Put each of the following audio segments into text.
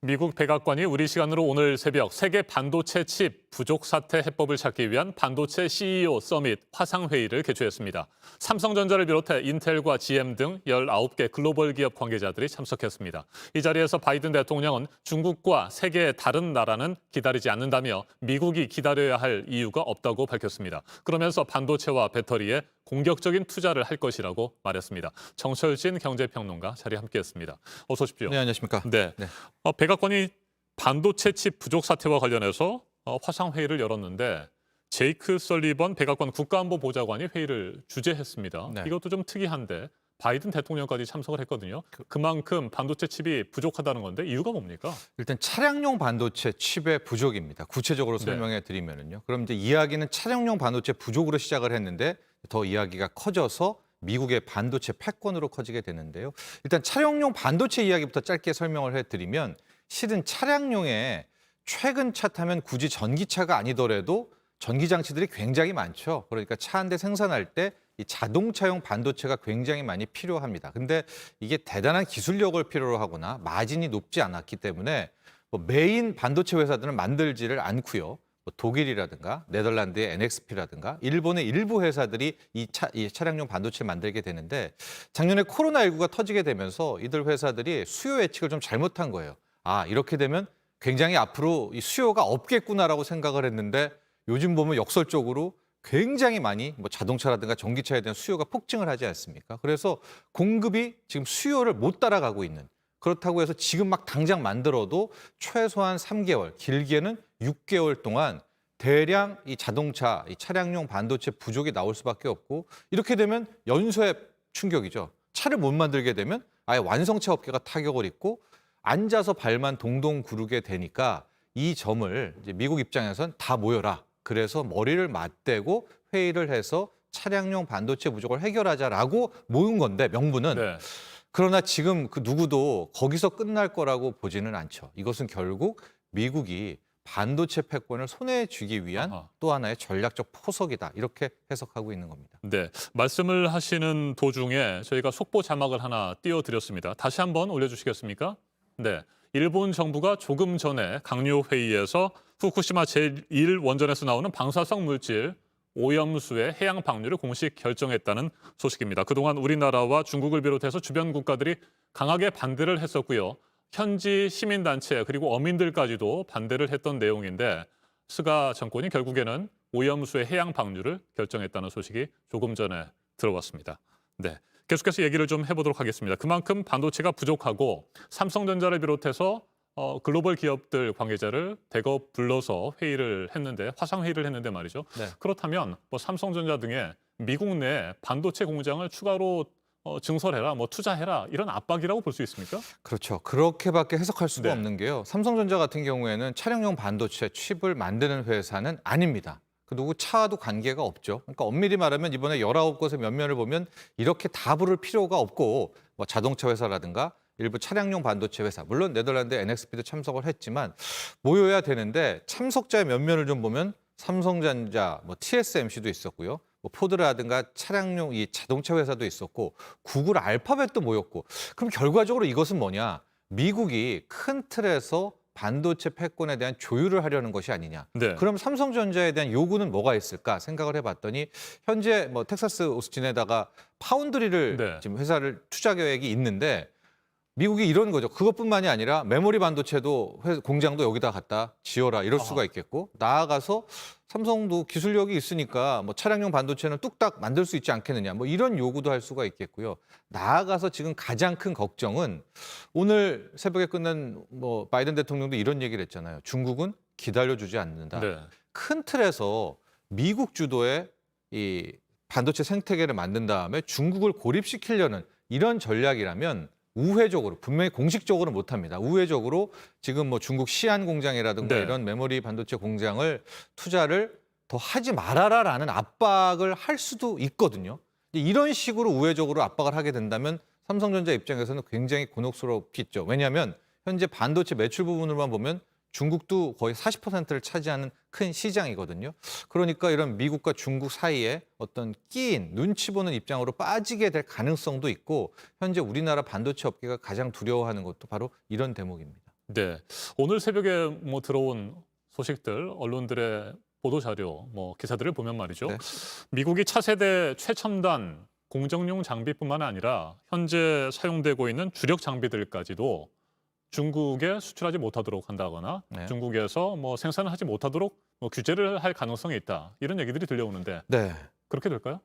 미국 백악관이 우리 시간으로 오늘 새벽 세계 반도체 칩 부족 사태 해법을 찾기 위한 반도체 CEO 서밋 화상회의를 개최했습니다. 삼성전자를 비롯해 인텔과 GM 등 19개 글로벌 기업 관계자들이 참석했습니다. 이 자리에서 바이든 대통령은 중국과 세계의 다른 나라는 기다리지 않는다며 미국이 기다려야 할 이유가 없다고 밝혔습니다. 그러면서 반도체와 배터리에 공격적인 투자를 할 것이라고 말했습니다. 정철진 경제평론가 자리 함께했습니다. 어서 오십시오. 네, 안녕하십니까. 네. 백악관이 반도체 칩 부족 사태와 관련해서 화상회의를 열었는데 제이크 설리번 백악관 국가안보보좌관이 회의를 주재했습니다. 네. 이것도 좀 특이한데 바이든 대통령까지 참석을 했거든요. 그만큼 반도체 칩이 부족하다는 건데 이유가 뭡니까? 일단 차량용 반도체 칩의 부족입니다. 구체적으로 설명해 드리면요. 그럼 이제 이야기는 차량용 반도체 부족으로 시작을 했는데 더 이야기가 커져서 미국의 반도체 패권으로 커지게 되는데요. 일단 차량용 반도체 이야기부터 짧게 설명을 해드리면 실은 차량용에 최근 차 타면 굳이 전기차가 아니더라도 전기 장치들이 굉장히 많죠. 그러니까 차 한 대 생산할 때 이 자동차용 반도체가 굉장히 많이 필요합니다. 근데 이게 대단한 기술력을 필요로 하거나 마진이 높지 않았기 때문에 메인 반도체 회사들은 만들지를 않고요. 독일이라든가 네덜란드의 NXP라든가 일본의 일부 회사들이 이 차량용 반도체를 만들게 되는데 작년에 코로나19가 터지게 되면서 이들 회사들이 수요 예측을 좀 잘못한 거예요. 아, 이렇게 되면 굉장히 앞으로 이 수요가 없겠구나라고 생각을 했는데 요즘 보면 역설적으로 굉장히 많이 자동차라든가 전기차에 대한 수요가 폭증을 하지 않습니까? 그래서 공급이 지금 수요를 못 따라가고 있는, 그렇다고 해서 지금 막 당장 만들어도 최소한 3개월, 길게는 6개월 동안 대량 이 자동차, 이 차량용 반도체 부족이 나올 수밖에 없고 이렇게 되면 연소의 충격이죠. 차를 못 만들게 되면 아예 완성차 업계가 타격을 입고 앉아서 발만 동동 구르게 되니까 이 점을 이제 미국 입장에선 다 모여라. 그래서 머리를 맞대고 회의를 해서 차량용 반도체 부족을 해결하자라고 모은 건데 명분은 네. 그러나 지금 그 누구도 거기서 끝날 거라고 보지는 않죠. 이것은 결국 미국이 반도체 패권을 손에 쥐기 위한 또 하나의 전략적 포석이다. 이렇게 해석하고 있는 겁니다. 네, 말씀을 하시는 도중에 저희가 속보 자막을 하나 띄워드렸습니다. 다시 한번 올려주시겠습니까? 네, 일본 정부가 조금 전에 강요 회의에서 후쿠시마 제1 원전에서 나오는 방사성 물질 오염수의 해양 방류를 공식 결정했다는 소식입니다. 그동안 우리나라와 중국을 비롯해서 주변 국가들이 강하게 반대를 했었고요. 현지 시민단체 그리고 어민들까지도 반대를 했던 내용인데 스가 정권이 결국에는 오염수의 해양 방류를 결정했다는 소식이 조금 전에 들어왔습니다. 네, 계속해서 얘기를 좀 해보도록 하겠습니다. 그만큼 반도체가 부족하고 삼성전자를 비롯해서 글로벌 기업들 관계자를 대거 불러서 회의를 했는데 화상회의를 했는데 말이죠. 네. 그렇다면 삼성전자 등의 미국 내 반도체 공장을 추가로 증설해라, 투자해라 이런 압박이라고 볼 수 있습니까? 그렇죠. 그렇게밖에 해석할 수가 네. 없는 게요. 삼성전자 같은 경우에는 차량용 반도체 칩을 만드는 회사는 아닙니다. 그 누구 차와도 관계가 없죠. 그러니까 엄밀히 말하면 이번에 19곳의 면면을 보면 이렇게 다 부를 필요가 없고 자동차 회사라든가 일부 차량용 반도체 회사, 물론 네덜란드 NXP도 참석을 했지만 모여야 되는데 참석자의 면면을 좀 보면 삼성전자, TSMC도 있었고요. 포드라든가 차량용 이 자동차 회사도 있었고 구글 알파벳도 모였고 그럼 결과적으로 이것은 뭐냐? 미국이 큰 틀에서 반도체 패권에 대한 조율을 하려는 것이 아니냐. 네. 그럼 삼성전자에 대한 요구는 뭐가 있을까 생각을 해봤더니 현재 텍사스 오스틴에다가 파운드리를 네. 지금 회사를 투자 계획이 있는데 미국이 이런 거죠. 그것뿐만이 아니라 메모리 반도체도 공장도 여기다 갖다 지어라 이럴 수가 있겠고 나아가서 삼성도 기술력이 있으니까 차량용 반도체는 뚝딱 만들 수 있지 않겠느냐 이런 요구도 할 수가 있겠고요. 나아가서 지금 가장 큰 걱정은 오늘 새벽에 끝난 바이든 대통령도 이런 얘기를 했잖아요. 중국은 기다려주지 않는다. 네. 큰 틀에서 미국 주도의 이 반도체 생태계를 만든 다음에 중국을 고립시키려는 이런 전략이라면 우회적으로 분명히 공식적으로 못합니다. 우회적으로 지금 중국 시안 공장이라든가 네. 이런 메모리 반도체 공장을 투자를 더 하지 말아라라는 압박을 할 수도 있거든요. 이런 식으로 우회적으로 압박을 하게 된다면 삼성전자 입장에서는 굉장히 곤혹스럽겠죠. 왜냐하면 현재 반도체 매출 부분으로만 보면 중국도 거의 40%를 차지하는 큰 시장이거든요. 그러니까 이런 미국과 중국 사이에 어떤 끼인 눈치 보는 입장으로 빠지게 될 가능성도 있고 현재 우리나라 반도체 업계가 가장 두려워하는 것도 바로 이런 대목입니다. 네. 오늘 새벽에 뭐 들어온 소식들, 언론들의 보도 자료, 뭐 기사들을 보면 말이죠. 네. 미국이 차세대 최첨단 공정용 장비뿐만 아니라 현재 사용되고 있는 주력 장비들까지도 중국에 수출하지 못하도록 한다거나 네. 중국에서 뭐 생산을 하지 못하도록 뭐 규제를 할 가능성이 있다. 이런 얘기들이 들려오는데 네. 그렇게 될까요?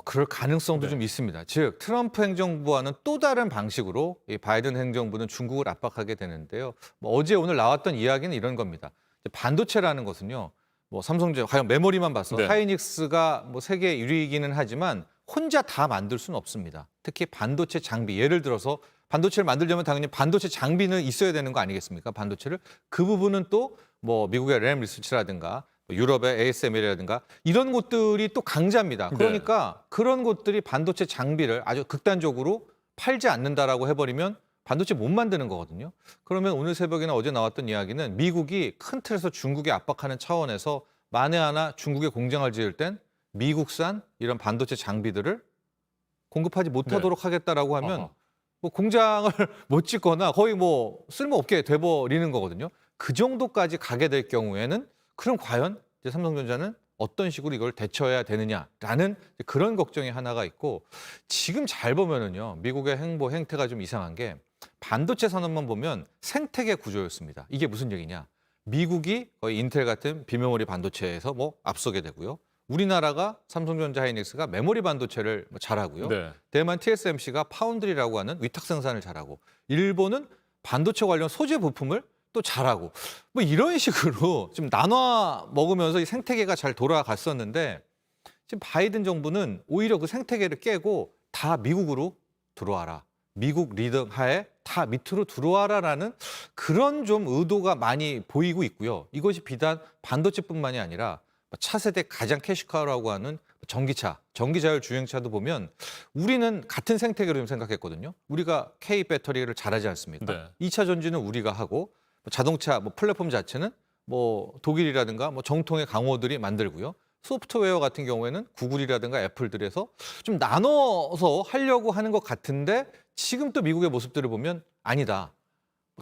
그럴 가능성도 네. 좀 있습니다. 즉 트럼프 행정부와는 또 다른 방식으로 이 바이든 행정부는 중국을 압박하게 되는데요. 뭐 어제 오늘 나왔던 이야기는 이런 겁니다. 이제 반도체라는 것은요. 뭐 삼성전자 과연 메모리만 봐서 네. 하이닉스가 뭐 세계 1위이기는 하지만 혼자 다 만들 수는 없습니다. 특히 반도체 장비 예를 들어서 반도체를 만들려면 당연히 반도체 장비는 있어야 되는 거 아니겠습니까? 반도체를 그 부분은 또 뭐 미국의 램 리서치라든가 유럽의 ASML이라든가 이런 곳들이 또 강자입니다. 네. 그러니까 그런 곳들이 반도체 장비를 아주 극단적으로 팔지 않는다라고 해버리면 반도체 못 만드는 거거든요. 그러면 오늘 새벽이나 어제 나왔던 이야기는 미국이 큰 틀에서 중국에 압박하는 차원에서 만에 하나 중국에 공장을 지을 땐 미국산 이런 반도체 장비들을 공급하지 못하도록 하겠다라고 하면 아하. 뭐 공장을 못 짓거나 거의 뭐 쓸모없게 돼버리는 거거든요. 그 정도까지 가게 될 경우에는 그럼 과연 이제 삼성전자는 어떤 식으로 이걸 대처해야 되느냐라는 그런 걱정이 하나가 있고 지금 잘 보면은요 미국의 행태가 좀 이상한 게 반도체 산업만 보면 생태계 구조였습니다. 이게 무슨 얘기냐? 미국이 거의 인텔 같은 비메모리 반도체에서 뭐 앞서게 되고요. 우리나라가 삼성전자 하이닉스가 메모리 반도체를 잘하고요. 네. 대만 TSMC가 파운드리라고 하는 위탁 생산을 잘하고 일본은 반도체 관련 소재 부품을 또 잘하고 뭐 이런 식으로 좀 나눠 먹으면서 이 생태계가 잘 돌아갔었는데 지금 바이든 정부는 오히려 그 생태계를 깨고 다 미국으로 들어와라. 미국 리더 하에 다 밑으로 들어와라라는 그런 좀 의도가 많이 보이고 있고요. 이것이 비단 반도체뿐만이 아니라 차세대 가장 캐시카우라고 하는 전기차, 전기자율 주행차도 보면 우리는 같은 생태계로 좀 생각했거든요. 우리가 K 배터리를 잘하지 않습니까? 네. 2차 전지는 우리가 하고 자동차 뭐 플랫폼 자체는 뭐 독일이라든가 뭐 정통의 강호들이 만들고요. 소프트웨어 같은 경우에는 구글이라든가 애플들에서 좀 나눠서 하려고 하는 것 같은데 지금 또 미국의 모습들을 보면 아니다.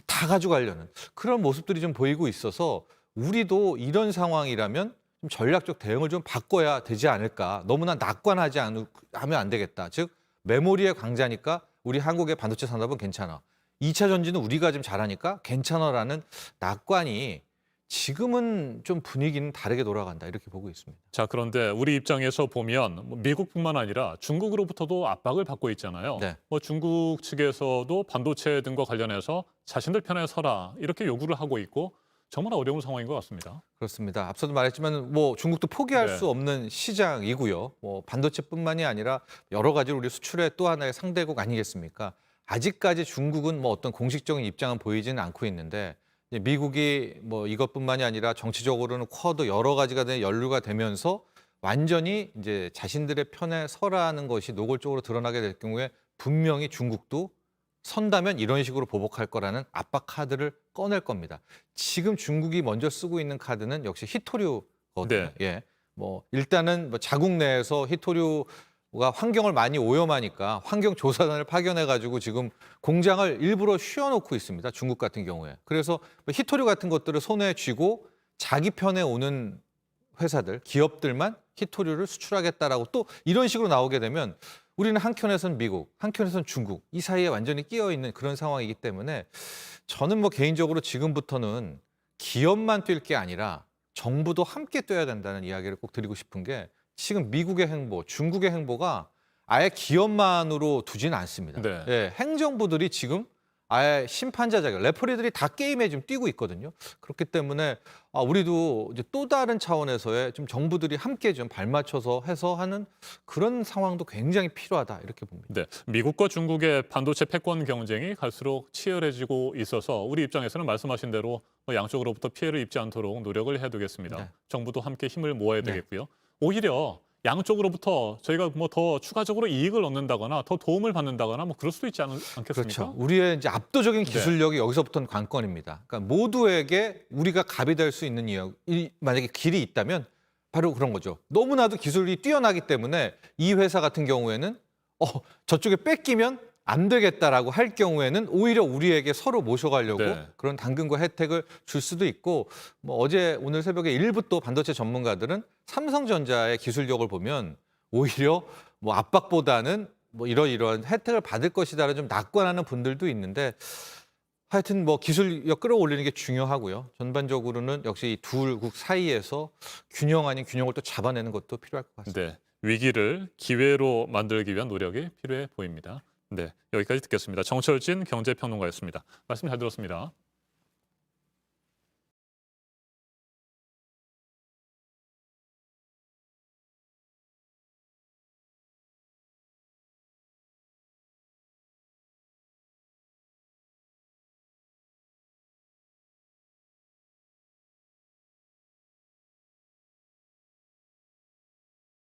다 가져가려는 그런 모습들이 좀 보이고 있어서 우리도 이런 상황이라면 좀 전략적 대응을 좀 바꿔야 되지 않을까. 너무나 낙관하지 하면 안 되겠다. 즉 메모리의 강자니까 우리 한국의 반도체 산업은 괜찮아. 2차 전지는 우리가 좀 잘하니까 괜찮아라는 낙관이 지금은 좀 분위기는 다르게 돌아간다 이렇게 보고 있습니다. 자, 그런데 우리 입장에서 보면 뭐 미국뿐만 아니라 중국으로부터도 압박을 받고 있잖아요. 네. 뭐 중국 측에서도 반도체 등과 관련해서 자신들 편에 서라 이렇게 요구를 하고 있고 정말 어려운 상황인 것 같습니다. 그렇습니다. 앞서도 말했지만 뭐 중국도 포기할 네. 수 없는 시장이고요. 뭐 반도체뿐만이 아니라 여러 가지로 우리 수출의 또 하나의 상대국 아니겠습니까? 아직까지 중국은 뭐 어떤 공식적인 입장은 보이지는 않고 있는데 이제 미국이 뭐 이것뿐만이 아니라 정치적으로는 쿼드 여러 가지가 연루가 되면서 완전히 이제 자신들의 편에 서라는 것이 노골적으로 드러나게 될 경우에 분명히 중국도 선다면 이런 식으로 보복할 거라는 압박 카드를 꺼낼 겁니다. 지금 중국이 먼저 쓰고 있는 카드는 역시 히토류거든요. 네. 예. 뭐 일단은 뭐 자국 내에서 히토류가 환경을 많이 오염하니까 환경 조사단을 파견해 가지고 지금 공장을 일부러 쉬어놓고 있습니다. 중국 같은 경우에. 그래서 뭐 히토류 같은 것들을 손에 쥐고 자기 편에 오는 회사들, 기업들만 히토류를 수출하겠다라고 또 이런 식으로 나오게 되면 우리는 한켠에서는 미국, 한켠에서는 중국 이 사이에 완전히 끼어 있는 그런 상황이기 때문에 저는 뭐 개인적으로 지금부터는 기업만 뛸 게 아니라 정부도 함께 뛰어야 된다는 이야기를 꼭 드리고 싶은 게 지금 미국의 행보, 중국의 행보가 아예 기업만으로 두지는 않습니다. 네. 예, 행정부들이 지금 아예 심판자 자격, 레퍼리들이 다 게임에 지금 뛰고 있거든요. 그렇기 때문에 우리도 이제 또 다른 차원에서의 좀 정부들이 함께 좀 발맞춰서 해서 하는 그런 상황도 굉장히 필요하다 이렇게 봅니다. 네, 미국과 중국의 반도체 패권 경쟁이 갈수록 치열해지고 있어서 우리 입장에서는 말씀하신 대로 뭐 양쪽으로부터 피해를 입지 않도록 노력을 해두겠습니다. 네. 정부도 함께 힘을 모아야 네. 되겠고요. 오히려 양쪽으로부터 저희가 뭐 더 추가적으로 이익을 얻는다거나 더 도움을 받는다거나 뭐 그럴 수도 있지 않겠습니까? 그렇죠. 우리의 이제 압도적인 기술력이 여기서부터는 관건입니다. 그러니까 모두에게 우리가 갑이 될 수 있는 만약에 길이 있다면 바로 그런 거죠. 너무나도 기술이 뛰어나기 때문에 이 회사 같은 경우에는 저쪽에 뺏기면 안 되겠다라고 할 경우에는 오히려 우리에게 서로 모셔가려고 네. 그런 당근과 혜택을 줄 수도 있고 뭐 어제 오늘 새벽에 일부 또 반도체 전문가들은 삼성전자의 기술력을 보면 오히려 뭐 압박보다는 뭐 이러이러한 혜택을 받을 것이다라는 좀 낙관하는 분들도 있는데 하여튼 뭐 기술력 끌어올리는 게 중요하고요. 전반적으로는 역시 이 둘국 사이에서 균형 아닌 균형을 또 잡아내는 것도 필요할 것 같습니다. 네. 위기를 기회로 만들기 위한 노력이 필요해 보입니다. 네. 여기까지 듣겠습니다. 정철진 경제평론가였습니다. 말씀 잘 들었습니다.